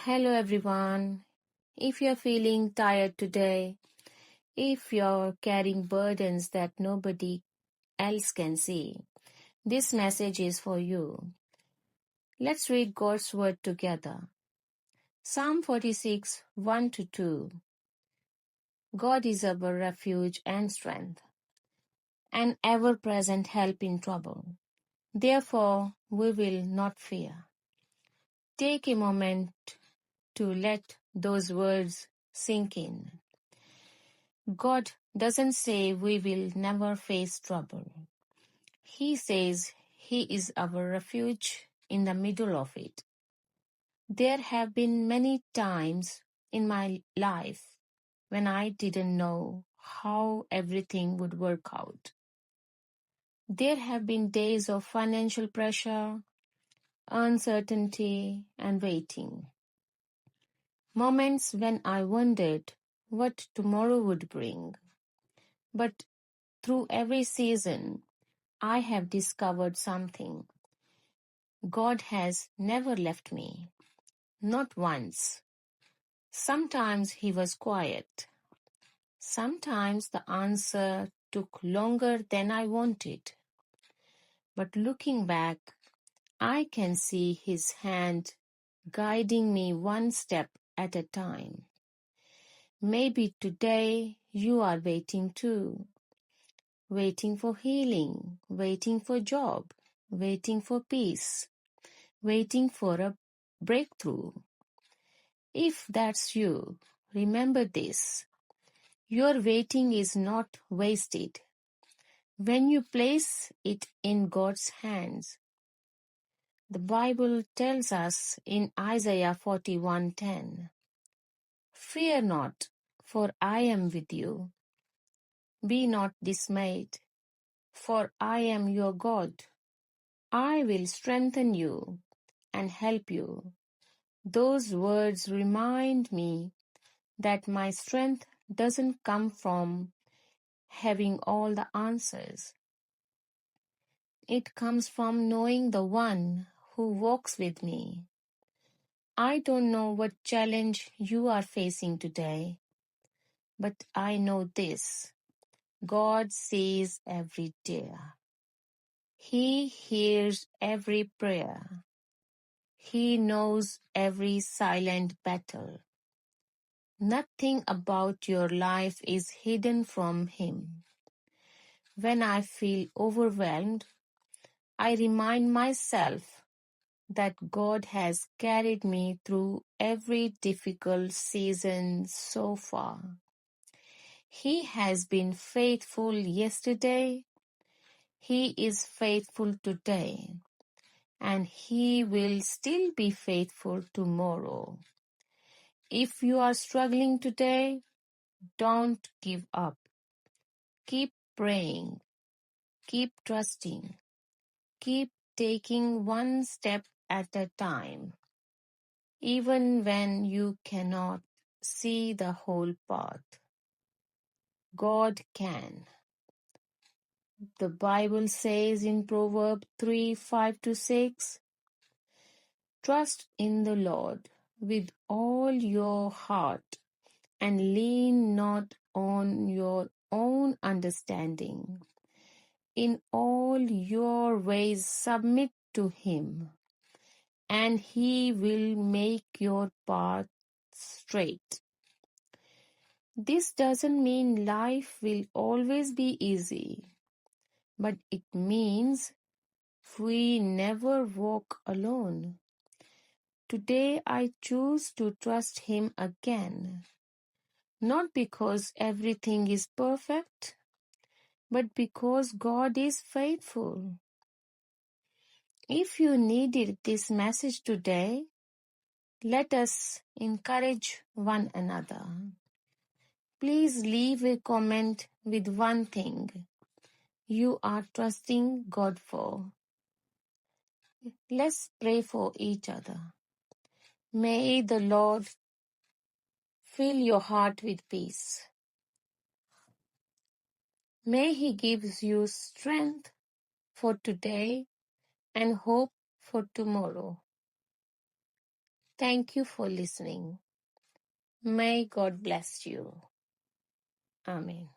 Hello everyone. If you're feeling tired today, if you're carrying burdens that nobody else can see, this message is for you. Let's read God's word together. Psalm 46, 1 to 2. God is our refuge and strength, an ever-present help in trouble. Therefore, we will not fear. Take a moment to let those words sink in. God doesn't say we will never face trouble. He says He is our refuge in the middle of it. There have been many times in my life when I didn't know how everything would work out. There have been days of financial pressure, uncertainty, and waiting. Moments when I wondered what tomorrow would bring. But through every season, I have discovered something. God has never left me, not once. Sometimes He was quiet. Sometimes the answer took longer than I wanted. But looking back, I can see His hand guiding me one step at a time. Maybe today you are waiting too. Waiting for healing, waiting for job, waiting for peace, waiting for a breakthrough. If that's you, remember this. Your waiting is not wasted when you place it in God's hands. The Bible tells us in Isaiah 41:10, "Fear not, for I am with you. Be not dismayed, for I am your God. I will strengthen you and help you." Those words remind me that my strength doesn't come from having all the answers. It comes from knowing the one who walks with me. I don't know what challenge you are facing today, but I know this. God sees every tear. He hears every prayer. He knows every silent battle. Nothing about your life is hidden from Him. When I feel overwhelmed, I remind myself that God has carried me through every difficult season so far. He has been faithful yesterday, He is faithful today, and He will still be faithful tomorrow. If you are struggling today, don't give up. Keep praying, keep trusting, keep taking one step at a time, even when you cannot see the whole path. God can. The Bible says in Proverbs 3:5-6, "Trust in the Lord with all your heart and lean not on your own understanding. In all your ways submit to Him, and He will make your path straight." This doesn't mean life will always be easy, but it means we never walk alone. Today I choose to trust Him again, not because everything is perfect, but because God is faithful. If you needed this message today, let us encourage one another. Please leave a comment with one thing you are trusting God for. Let's pray for each other. May the Lord fill your heart with peace. May He gives you strength for today and hope for tomorrow. Thank you for listening. May God bless you. Amen.